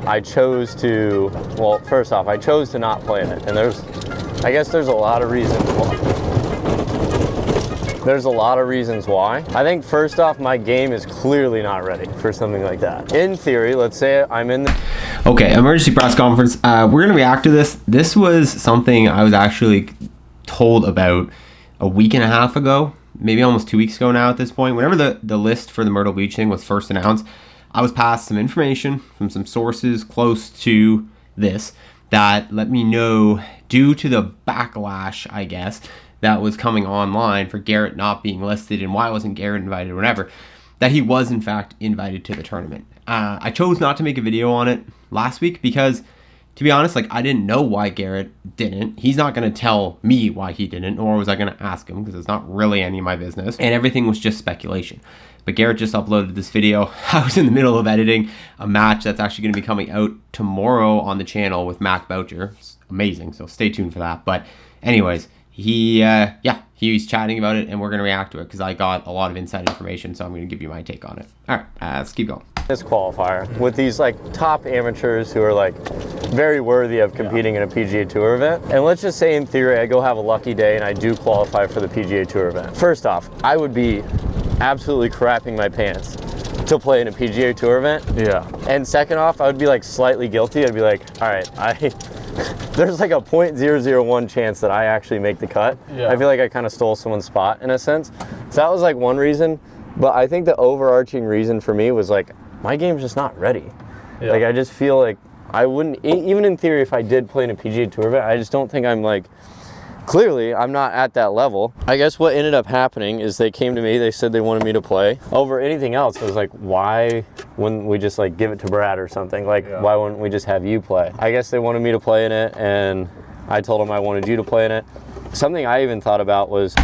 I chose to, well, first off, I chose to not play in it. And I guess there's a lot of reasons why. I think first off, my game is clearly not ready for something like that. In theory, let's say I'm in the... Okay, emergency press conference. We're going to react to this. This was something I was actually told about a week and a half ago, maybe almost 2 weeks ago now at this point. Whenever the list for the Myrtle Beach thing was first announced, I was passed some information from some sources close to this that let me know, due to the backlash, I guess, that was coming online for Garrett not being listed and why wasn't Garrett invited or whatever, that he was in fact invited to the tournament. I chose not to make a video on it last week because, to be honest, like, I didn't know why Garrett didn't. He's not going to tell me why he didn't, nor was I going to ask him because it's not really any of my business. And everything was just speculation. But Garrett just uploaded this video. I was in the middle of editing a match that's actually going to be coming out tomorrow on the channel with Mac Boucher. It's amazing, so stay tuned for that. But anyways, he was chatting about it, and we're going to react to it because I got a lot of inside information, so I'm going to give you my take on it. All right, let's keep going. This qualifier with these like top amateurs who are like very worthy of competing in a PGA Tour event. And let's just say in theory I go have a lucky day and I do qualify for the PGA Tour event. First off, I would be absolutely crapping my pants to play in a PGA Tour event. Yeah. And second off, I would be like slightly guilty. I'd be like, all right, there's like a 0.001 chance that I actually make the cut. Yeah. I feel like I kind of stole someone's spot in a sense. So that was like one reason. But I think the overarching reason for me was like, my game's just not ready. Yeah. Like, I just feel like I wouldn't, even in theory, if I did play in a PGA Tour event, I just don't think I'm like, clearly I'm not at that level. I guess what ended up happening is they came to me, they said they wanted me to play. Over anything else, I was like, why wouldn't we just like give it to Brad or something? Like, why wouldn't we just have you play? I guess they wanted me to play in it, and I told them I wanted you to play in it. Something I even thought about was...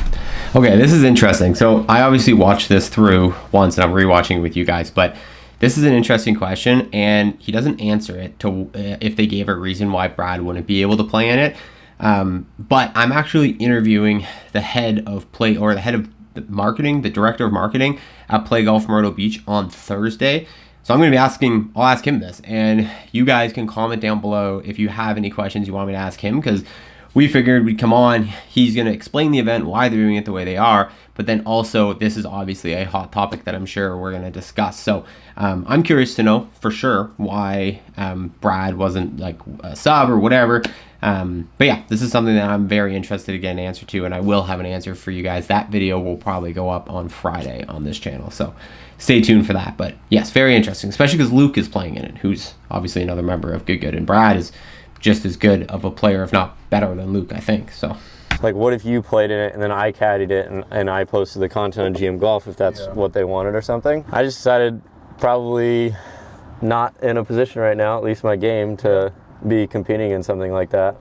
Okay, this is interesting. So I obviously watched this through once, and I'm rewatching it with you guys, but this is an interesting question, and he doesn't answer it to if they gave a reason why Brad wouldn't be able to play in it. But I'm actually interviewing the head of play, or the head of marketing, the director of marketing at Play Golf Myrtle Beach on Thursday. So I'm going to be I'll ask him this, and you guys can comment down below if you have any questions you want me to ask him, because we figured we'd come on, he's going to explain the event, why they're doing it the way they are, but then also this is obviously a hot topic that I'm sure we're going to discuss. So I'm curious to know for sure why Brad wasn't like a sub or whatever. But yeah, this is something that I'm very interested to get an answer to, and I will have an answer for you guys. That video will probably go up on Friday on this channel, so stay tuned for that. But yes, very interesting, especially because Luke is playing in it, who's obviously another member of Good, and Brad is just as good of a player, if not better than Luke, I think. So, like, what if you played in it and then I caddied it and I posted the content on GM Golf if that's what they wanted or something? I just decided probably not in a position right now, at least my game, to be competing in something like that.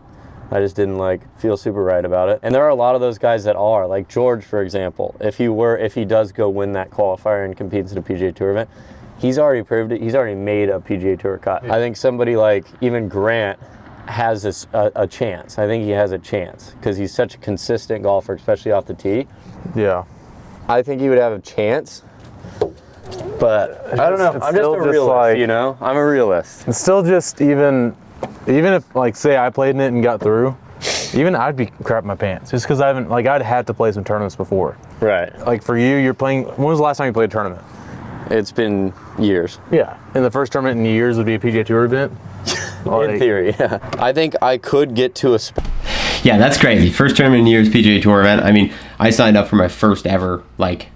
I just didn't like feel super right about it. And there are a lot of those guys that are, like George, for example. If he does go win that qualifier and competes at a PGA Tour event, he's already proved it. He's already made a PGA Tour cut. I think somebody like even Grant has a chance. I think he has a chance because he's such a consistent golfer, especially off the tee. Yeah. I think he would have a chance, but I don't know. I'm just a realist, like, you know? I'm a realist. It's still just even if, like, say I played in it and got through, even I'd be crapping my pants just because I'd had to play some tournaments before. Right. Like for you're playing, when was the last time you played a tournament? It's been years. Yeah. And the first tournament in years would be a PGA Tour event? Like, in theory, yeah. I think I could get to a yeah, that's crazy. First tournament in years PGA Tour event. I mean, I signed up for my first ever like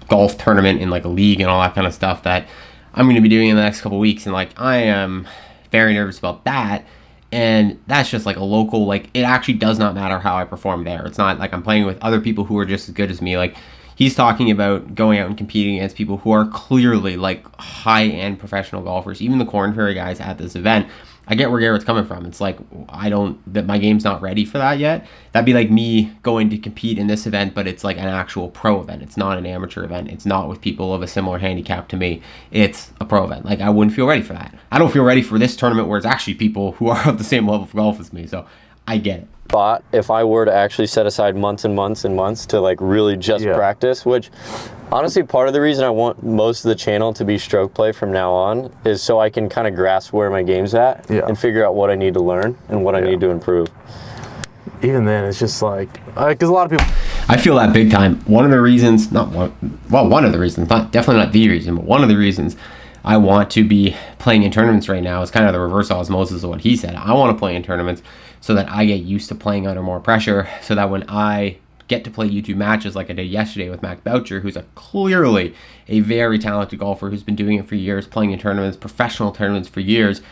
golf tournament in like a league and all that kind of stuff that I'm going to be doing in the next couple weeks, and like I am very nervous about that. And that's just like a local, like it actually does not matter how I perform there. It's not like I'm playing with other people who are just as good as me. Like he's talking about going out and competing against people who are clearly like high-end professional golfers, even the Corn Ferry guys at this event. I get where Garrett's coming from. It's like, that my game's not ready for that yet. That'd be like me going to compete in this event, but it's like an actual pro event. It's not an amateur event. It's not with people of a similar handicap to me. It's a pro event. Like I wouldn't feel ready for that. I don't feel ready for this tournament where it's actually people who are of the same level of golf as me. So I get it. But if I were to actually set aside months and months and months to like really just practice, which Honestly, part of the reason I want most of the channel to be stroke play from now on is so I can kind of grasp where my game's at and figure out what I need to learn and what I need to improve. Even then, it's just like, because a lot of people... I feel that big time. One of the reasons, one of the reasons, definitely not the reason, but one of the reasons I want to be playing in tournaments right now is kind of the reverse osmosis of what he said. I want to play in tournaments so that I get used to playing under more pressure, so that when I get to play YouTube matches like I did yesterday with Mac Boucher, who's clearly a very talented golfer who's been doing it for years, playing in tournaments, professional tournaments for years,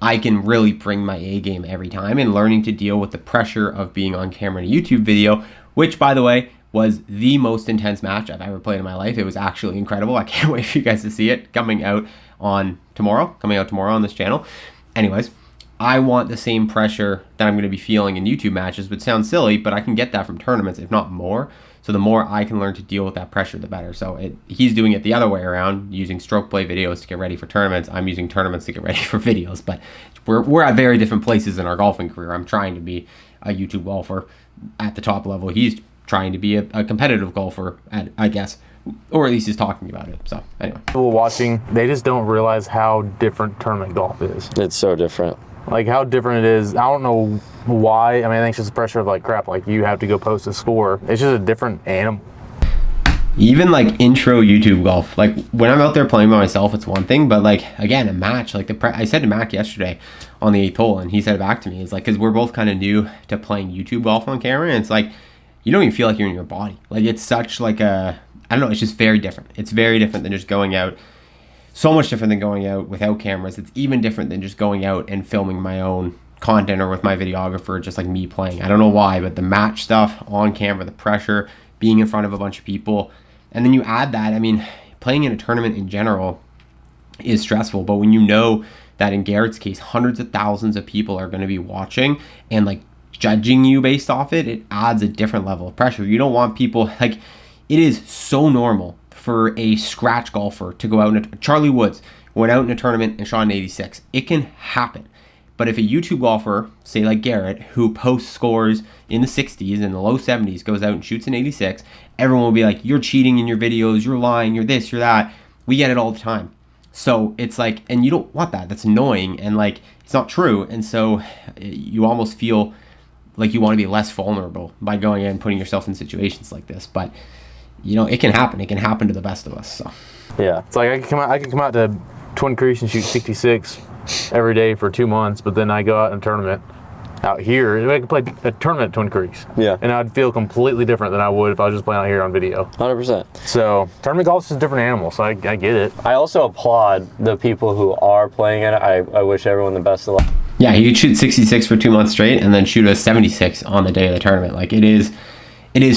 I can really bring my A game every time, and learning to deal with the pressure of being on camera in a YouTube video, which, by the way, was the most intense match I've ever played in my life. It was actually incredible. I can't wait for you guys to see it coming out tomorrow on this channel. Anyways, I want the same pressure that I'm going to be feeling in YouTube matches, which sounds silly, but I can get that from tournaments, if not more. So the more I can learn to deal with that pressure, the better. So he's doing it the other way around, using stroke play videos to get ready for tournaments. I'm using tournaments to get ready for videos, but we're at very different places in our golfing career. I'm trying to be a YouTube golfer at the top level. He's trying to be a competitive golfer, I guess, or at least he's talking about it. So anyway, people watching, they just don't realize how different tournament golf is. It's so different. Like how different it is. I don't know why. I mean, I think it's just the pressure of like, crap, like you have to go post a score. It's just a different animal. Even like intro YouTube golf, like when I'm out there playing by myself, it's one thing, but like again, a match, like I said to Mac yesterday on the 8th hole, and he said it back to me, it's like, because we're both kind of new to playing YouTube golf on camera, and it's like, you don't even feel like you're in your body. Like it's such like I don't know, it's just very different. It's very different than just going out. So much different than going out without cameras. It's even different than just going out and filming my own content or with my videographer, just like me playing. I don't know why, but the match stuff on camera, the pressure, being in front of a bunch of people, and then you add that, I mean, playing in a tournament in general is stressful, but when you know that in Garrett's case, hundreds of thousands of people are going to be watching and like judging you based off it, it adds a different level of pressure. You don't want people, like, it is so normal for a scratch golfer to go out in Charlie Woods went out in a tournament and shot an 86. It can happen. But if a YouTube golfer, say like Garrett, who posts scores in the 60s and the low 70s, goes out and shoots an 86, everyone will be like, you're cheating in your videos, you're lying, you're this, you're that. We get it all the time. So it's like, and you don't want that. That's annoying, and like, it's not true. And so you almost feel like you want to be less vulnerable by going in and putting yourself in situations like this. But you know, it can happen. It can happen to the best of us. So yeah, it's like I can come out to Twin Creeks and shoot 66 every day for 2 months, but then I go out in a tournament out here. I could play a tournament at Twin Creeks. Yeah. And I'd feel completely different than I would if I was just playing out here on video. 100%. So tournament golf is a different animal, so I get it. I also applaud the people who are playing it. I wish everyone the best of luck. Yeah, he could shoot 66 for 2 months straight and then shoot a 76 on the day of the tournament. Like it is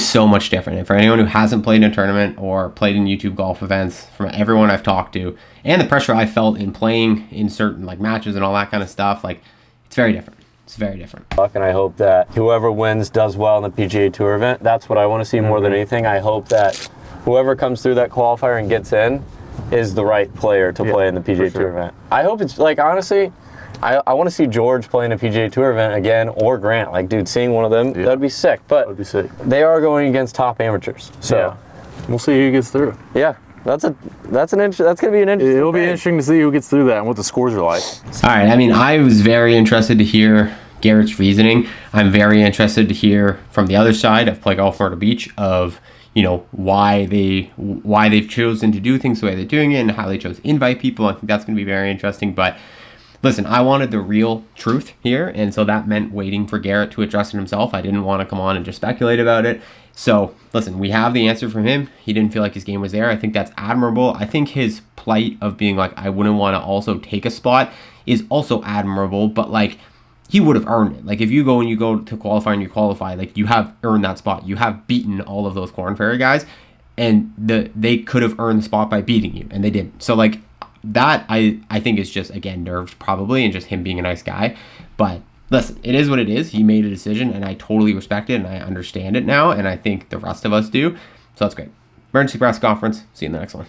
so much different. And for anyone who hasn't played in a tournament or played in YouTube golf events, from everyone I've talked to, and the pressure I felt in playing in certain like matches and all that kind of stuff, like it's very different. It's very different. And I hope that whoever wins does well in the PGA Tour event. That's what I want to see more than anything. I hope that whoever comes through that qualifier and gets in is the right player to play in the PGA Tour event. I hope it's like, honestly, I want to see George play in a PGA Tour event again, or Grant. Like, dude, seeing one of them, that'd be sick. But That'd be sick. They are going against top amateurs, so we'll see who gets through. Yeah, that's gonna be an interesting. It'll be interesting to see who gets through that and what the scores are like. All right, I mean, I was very interested to hear Garrett's reasoning. I'm very interested to hear from the other side of Play Golf Myrtle Beach of, you know, why they've chosen to do things the way they're doing it and how they chose to invite people. I think that's going to be very interesting. But listen, I wanted the real truth here, and so that meant waiting for Garrett to address it himself. I didn't want to come on and just speculate about it. So listen, we have the answer from him. He didn't feel like his game was there. I think that's admirable. I think his plight of being like, I wouldn't want to also take a spot is also admirable, but like, he would have earned it. Like, if you go to qualify and you qualify, like, you have earned that spot. You have beaten all of those Korn Ferry guys, and they could have earned the spot by beating you, and they didn't. So, like, that I think is just, again, nerves probably, and just him being a nice guy. But listen, it is what it is. He made a decision, and I totally respect it, and I understand it now, and I think the rest of us do. So that's great. Emergency press conference. See you in the next one.